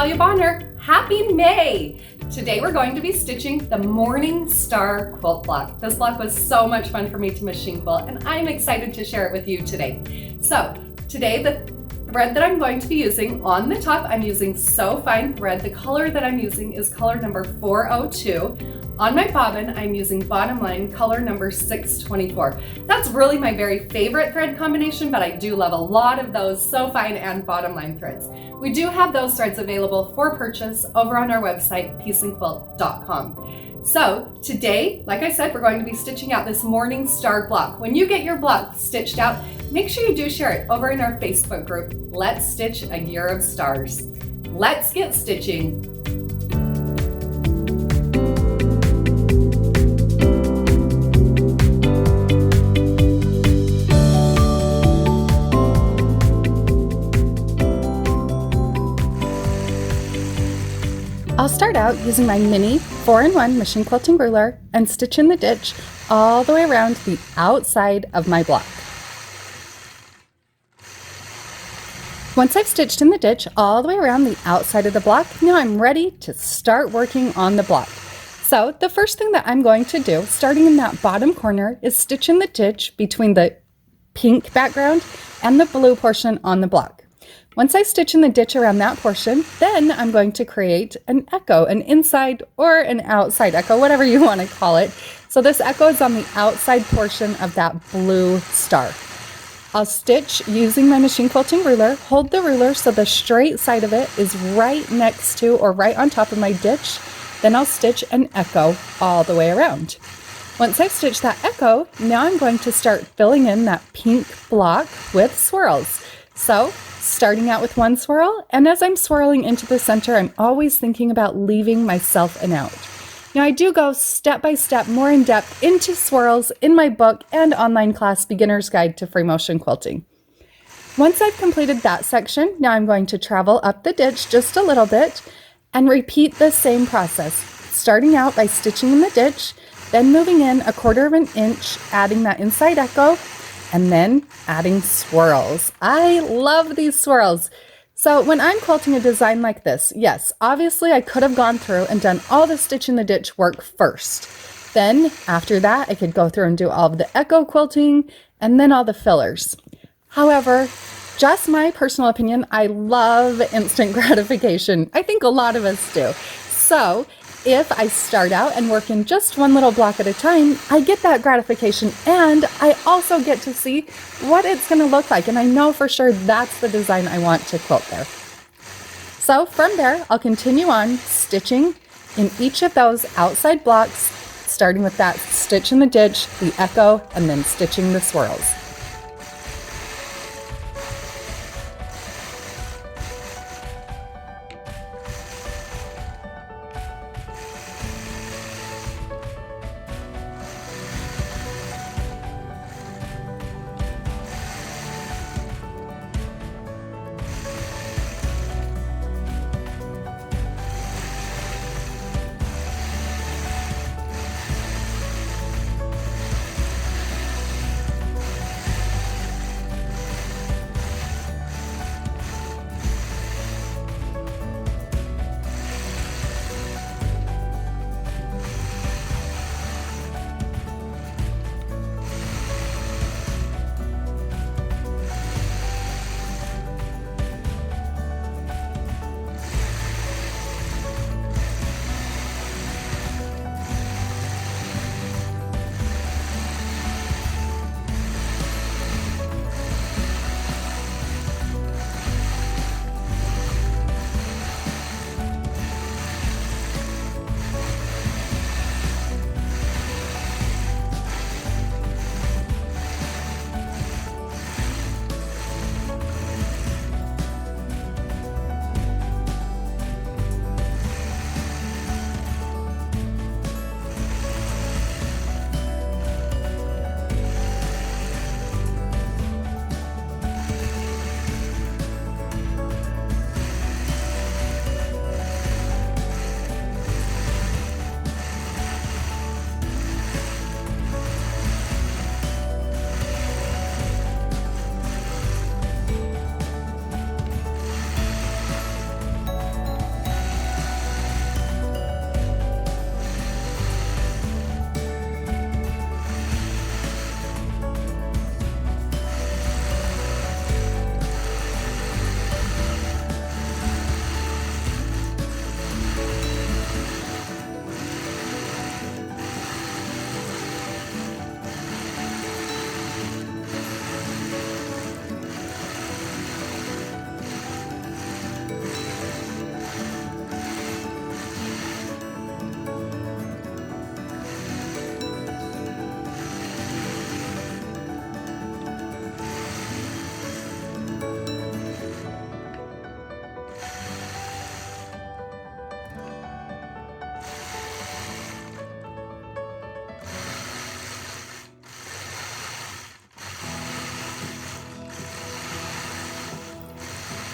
Natalia Bonner. Happy May! Today we're going to be stitching the Morning Star quilt block. This block was so much fun for me to machine quilt, and I'm excited to share it with you today. So today the thread that I'm going to be using on the top, I'm using So Fine thread. The color that I'm using is color number 402. On my bobbin, I'm using bottom line color number 624. That's really my very favorite thread combination, but I do love a lot of those So Fine and bottom line threads. We do have those threads available for purchase over on our website, peaceandquilt.com. So today, like I said, we're going to be stitching out this Morning Star block. When you get your block stitched out, make sure you do share it over in our Facebook group, Let's Stitch a Year of Stars. Let's get stitching. I'll start out using my mini 4-in-1 machine quilting ruler and stitch in the ditch all the way around the outside of my block. Once I've stitched in the ditch all the way around the outside of the block, now I'm ready to start working on the block. So the first thing that I'm going to do, starting in that bottom corner, is stitch in the ditch between the pink background and the blue portion on the block. Once I stitch in the ditch around that portion, then I'm going to create an echo, an inside or an outside echo, whatever you want to call it. So this echo is on the outside portion of that blue star. I'll stitch using my machine quilting ruler, hold the ruler so the straight side of it is right next to or right on top of my ditch. Then I'll stitch an echo all the way around. Once I've stitched that echo, now I'm going to start filling in that pink block with swirls. So starting out with one swirl, and as I'm swirling into the center, I'm always thinking about leaving myself an out. Now I do go step by step, more in depth into swirls in my book and online class, Beginner's Guide to Free Motion Quilting. Once I've completed that section, now I'm going to travel up the ditch just a little bit and repeat the same process, starting out by stitching in the ditch, then moving in 1/4 of an inch, adding that inside echo, and then adding swirls. I love these swirls. So when I'm quilting a design like this, yes, obviously I could have gone through and done all the stitch in the ditch work first. Then after that, I could go through and do all of the echo quilting and then all the fillers. However, just my personal opinion, I love instant gratification. I think a lot of us do. So if I start out and work in just one little block at a time, I get that gratification and I also get to see what it's going to look like. And I know for sure that's the design I want to quilt there. So from there, I'll continue on stitching in each of those outside blocks, starting with that stitch in the ditch, the echo, and then stitching the swirls.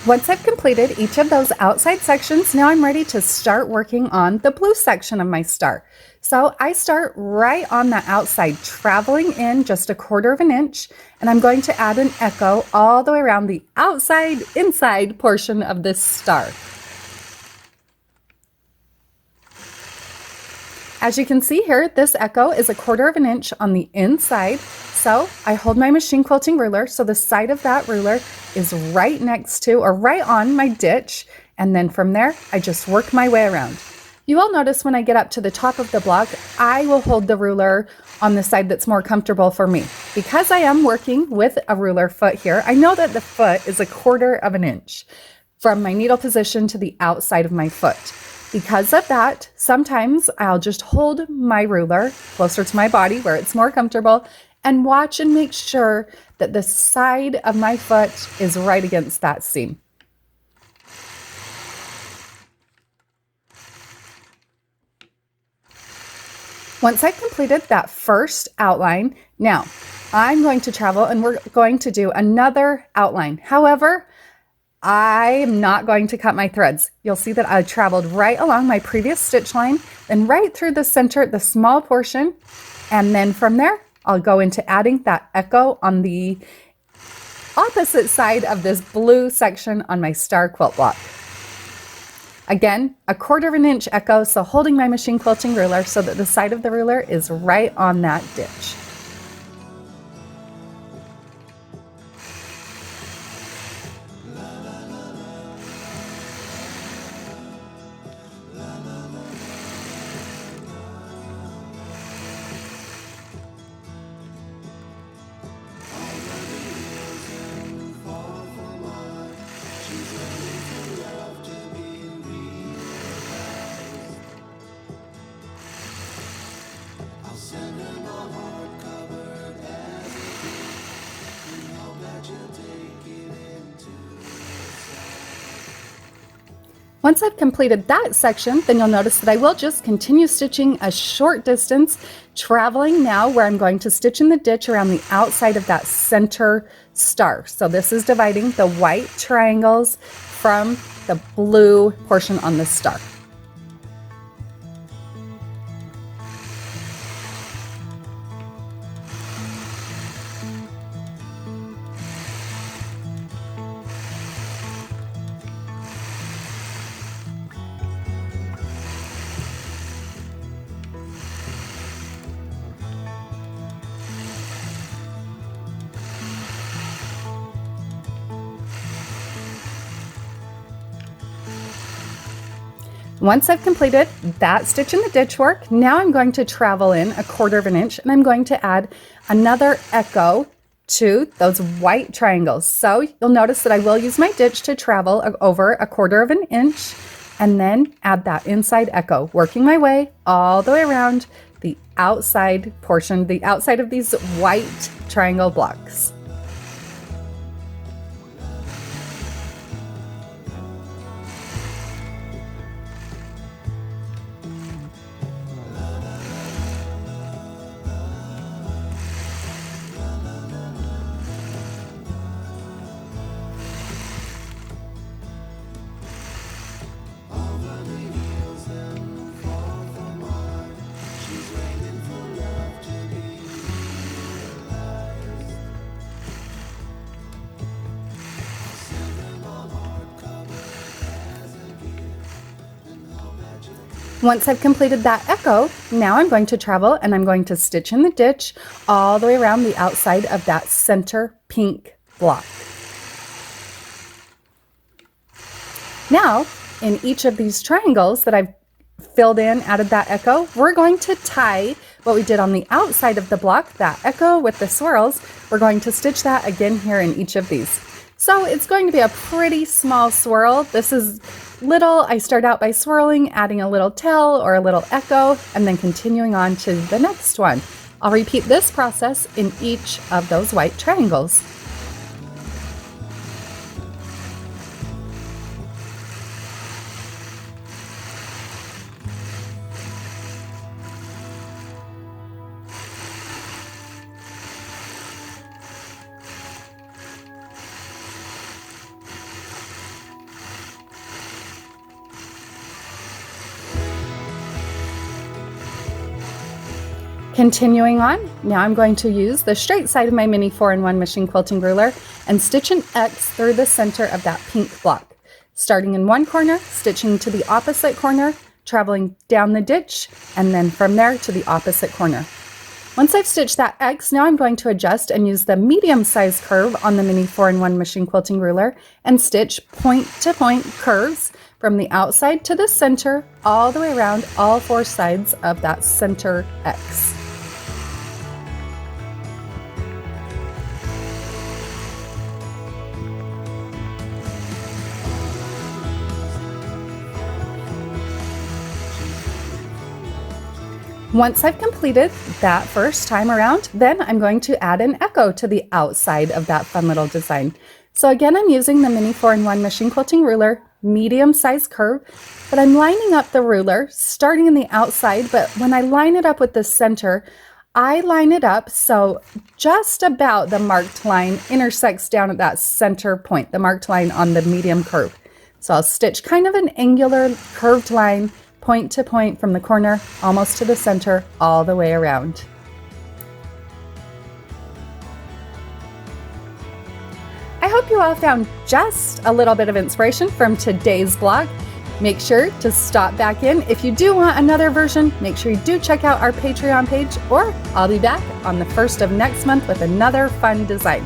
Once I've completed each of those outside sections, now I'm ready to start working on the blue section of my star. So I start right on the outside, traveling in just 1/4 of an inch, and I'm going to add an echo all the way around the outside, inside portion of this star. As you can see here, this echo is 1/4 of an inch on the inside. So I hold my machine quilting ruler, so the side of that ruler is right next to or right on my ditch, and then from there I just work my way around. You will notice when I get up to the top of the block, I will hold the ruler on the side that's more comfortable for me. Because I am working with a ruler foot here, I know that the foot is 1/4 of an inch from my needle position to the outside of my foot. Because of that, sometimes I'll just hold my ruler closer to my body where it's more comfortable and watch and make sure that the side of my foot is right against that seam. Once I've completed that first outline, now I'm going to travel and we're going to do another outline. However, I'm not going to cut my threads. You'll see that I traveled right along my previous stitch line, then right through the center, the small portion, and then from there, I'll go into adding that echo on the opposite side of this blue section on my star quilt block. Again, 1/4 of an inch echo, so holding my machine quilting ruler so that the side of the ruler is right on that ditch. Once I've completed that section, then you'll notice that I will just continue stitching a short distance, traveling now where I'm going to stitch in the ditch around the outside of that center star. So this is dividing the white triangles from the blue portion on the star. Once I've completed that stitch in the ditch work, now I'm going to travel in 1/4 of an inch and I'm going to add another echo to those white triangles. So you'll notice that I will use my ditch to travel over 1/4 of an inch and then add that inside echo, working my way all the way around the outside portion, the outside of these white triangle blocks. Once I've completed that echo, now I'm going to travel and I'm going to stitch in the ditch all the way around the outside of that center pink block. Now, in each of these triangles that I've filled in, added that echo, we're going to tie what we did on the outside of the block, that echo with the swirls. We're going to stitch that again here in each of these. So it's going to be a pretty small swirl. This is little. I start out by swirling, adding a little tail or a little echo, and then continuing on to the next one. I'll repeat this process in each of those white triangles. Continuing on, now I'm going to use the straight side of my mini 4-in-1 machine quilting ruler and stitch an X through the center of that pink block. Starting in one corner, stitching to the opposite corner, traveling down the ditch, and then from there to the opposite corner. Once I've stitched that X, now I'm going to adjust and use the medium size curve on the mini 4-in-1 machine quilting ruler and stitch point to point curves from the outside to the center all the way around all 4 sides of that center X. Once I've completed that first time around, then I'm going to add an echo to the outside of that fun little design. So again, I'm using the mini 4-in-1 machine quilting ruler, medium size curve, but I'm lining up the ruler starting in the outside, but when I line it up with the center, I line it up so just about the marked line intersects down at that center point, the marked line on the medium curve. So I'll stitch kind of an angular curved line point to point from the corner almost to the center all the way around. I hope you all found just a little bit of inspiration from today's blog. Make sure to stop back in. If you do want another version, make sure you do check out our Patreon page, or I'll be back on the 1st of next month with another fun design.